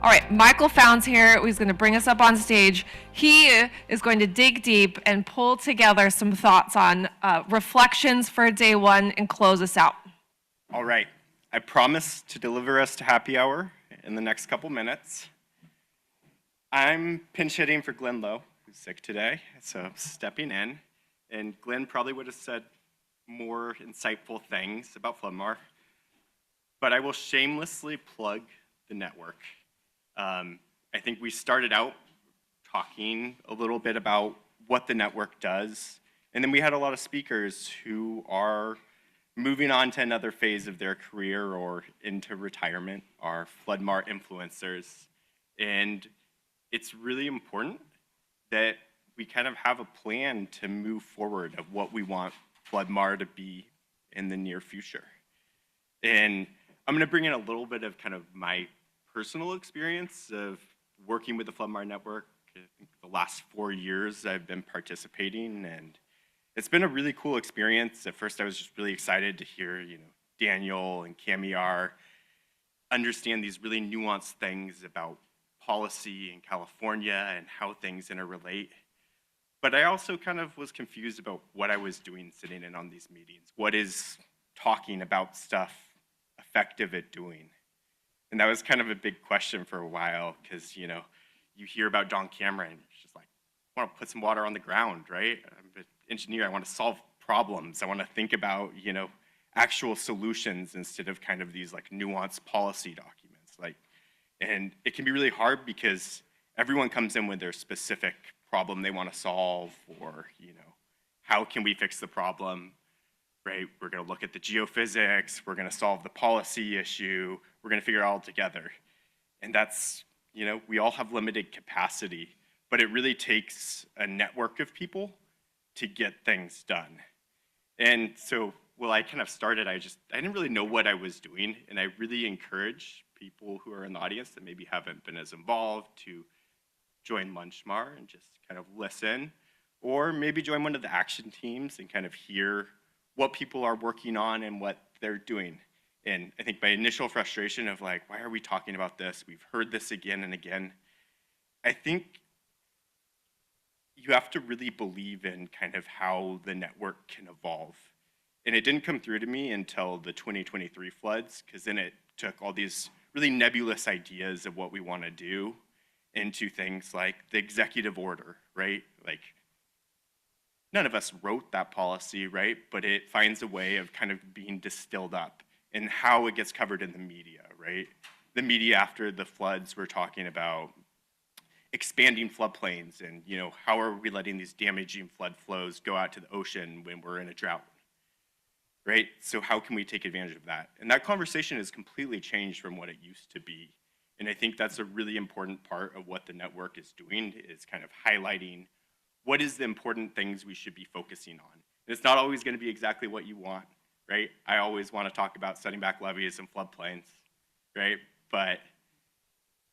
All right, Michael Founds here, who's going to bring us up on stage. He is going to dig deep and pull together some thoughts on reflections for day one and close us out. All right, I promise to deliver us to happy hour in the next couple minutes. I'm pinch hitting for Glenn Lowe, who's sick today, so stepping in. And Glenn probably would have said more insightful things about Floodmar, but I will shamelessly plug the network. I think we started out talking a little bit about what the network does, and then we had a lot of speakers who are moving on to another phase of their career or into retirement, are Floodmar influencers. And it's really important that we kind of have a plan to move forward of what we want Floodmar to be in the near future. And I'm gonna bring in a little bit of kind of my personal experience of working with the Floodmar network. I think the last 4 years I've been participating, and it's been a really cool experience. At first I was just really excited to hear, Daniel and Camiar understand these really nuanced things about policy in California and how things interrelate. But I also kind of was confused about what I was doing sitting in on these meetings. What is talking about stuff effective at doing? And that was kind of a big question for a while, because you hear about John Cameron, it's just like, I want to put some water on the ground, right? I'm an engineer, I want to solve problems, I want to think about, actual solutions instead of kind of these like nuanced policy documents. And it can be really hard because everyone comes in with their specific problem they want to solve, or, how can we fix the problem? Right? We're going to look at the geophysics, we're going to solve the policy issue, we're going to figure it all together. And that's, we all have limited capacity, but it really takes a network of people to get things done. And so, I kind of started, I didn't really know what I was doing, and I really encourage people who are in the audience that maybe haven't been as involved to join Lunchmar and just kind of listen, or maybe join one of the action teams and kind of hear what people are working on and what they're doing. And I think my initial frustration of like, why are we talking about this? We've heard this again and again. I think you have to really believe in kind of how the network can evolve. And it didn't come through to me until the 2023 floods, because then it took all these really nebulous ideas of what we want to do into things like the executive order, right? Like, none of us wrote that policy, right? But it finds a way of kind of being distilled up in how it gets covered in the media, right? The media after the floods were talking about expanding floodplains and, how are we letting these damaging flood flows go out to the ocean when we're in a drought, right? So how can we take advantage of that? And that conversation has completely changed from what it used to be. And I think that's a really important part of what the network is doing, is kind of highlighting what is the important things we should be focusing on. And it's not always going to be exactly what you want, right? I always want to talk about setting back levees and floodplains, right? But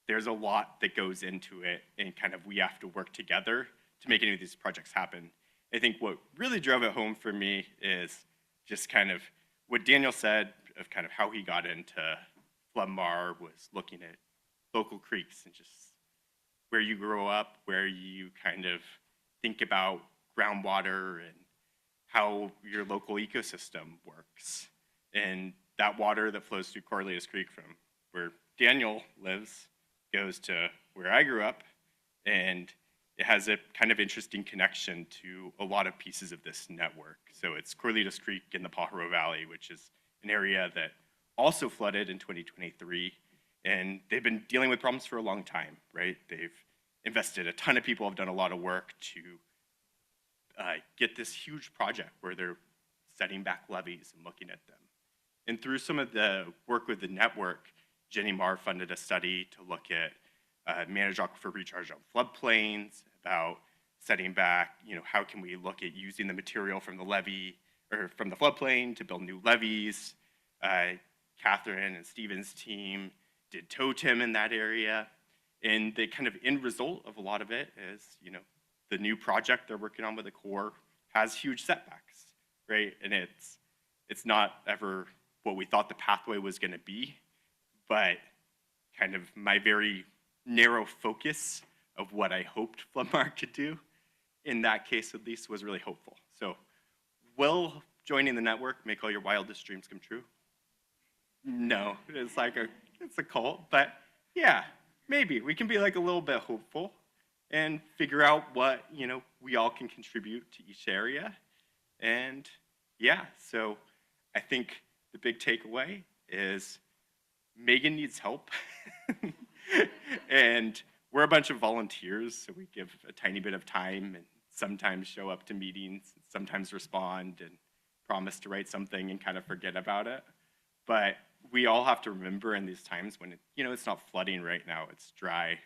there's a lot that goes into it, and kind of we have to work together to make any of these projects happen. I think what really drove it home for me is just kind of what Daniel said of kind of how he got into Floodmar, was looking at local creeks and just where you grow up, where you kind of think about groundwater and how your local ecosystem works. And that water that flows through Corliss Creek from where Daniel lives goes to where I grew up, and it has a kind of interesting connection to a lot of pieces of this network. So it's Corliss Creek in the Pajaro Valley, which is an area that also flooded in 2023, and they've been dealing with problems for a long time, right? They've invested, a ton of people have done a lot of work to get this huge project where they're setting back levees and looking at them. And through some of the work with the network, Jenny Marr funded a study to look at managed aquifer recharge on floodplains, about setting back, how can we look at using the material from the levee or from the floodplain to build new levees. Catherine and Steven's team did totem in that area. And the kind of end result of a lot of it is, the new project they're working on with the Corps has huge setbacks, right? And it's not ever what we thought the pathway was going to be, but kind of my very narrow focus of what I hoped Flipmark could do, in that case at least, was really hopeful. So will joining the network make all your wildest dreams come true? No, it's a cult, but yeah, maybe we can be like a little bit hopeful and figure out what, we all can contribute to each area. And yeah, so I think the big takeaway is Megan needs help. And we're a bunch of volunteers, so we give a tiny bit of time and sometimes show up to meetings, sometimes respond and promise to write something and kind of forget about it. But we all have to remember in these times when it's not flooding right now, it's dry,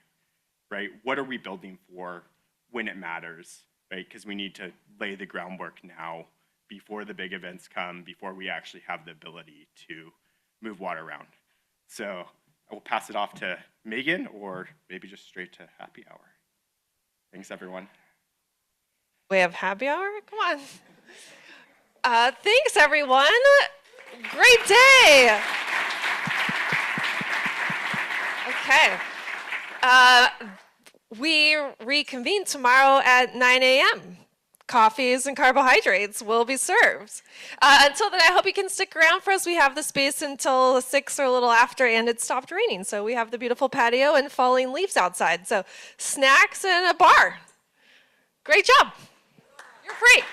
right? What are we building for when it matters, right? Because we need to lay the groundwork now before the big events come, before we actually have the ability to move water around. So I will pass it off to Megan, or maybe just straight to happy hour. Thanks, everyone. We have happy hour? Come on. Thanks, everyone. Great day. Okay. We reconvene tomorrow at 9 a.m. Coffees and carbohydrates will be served. Until then, I hope you can stick around for us. We have the space until 6 or a little after, and it stopped raining. So we have the beautiful patio and falling leaves outside. So snacks and a bar. Great job. You're free.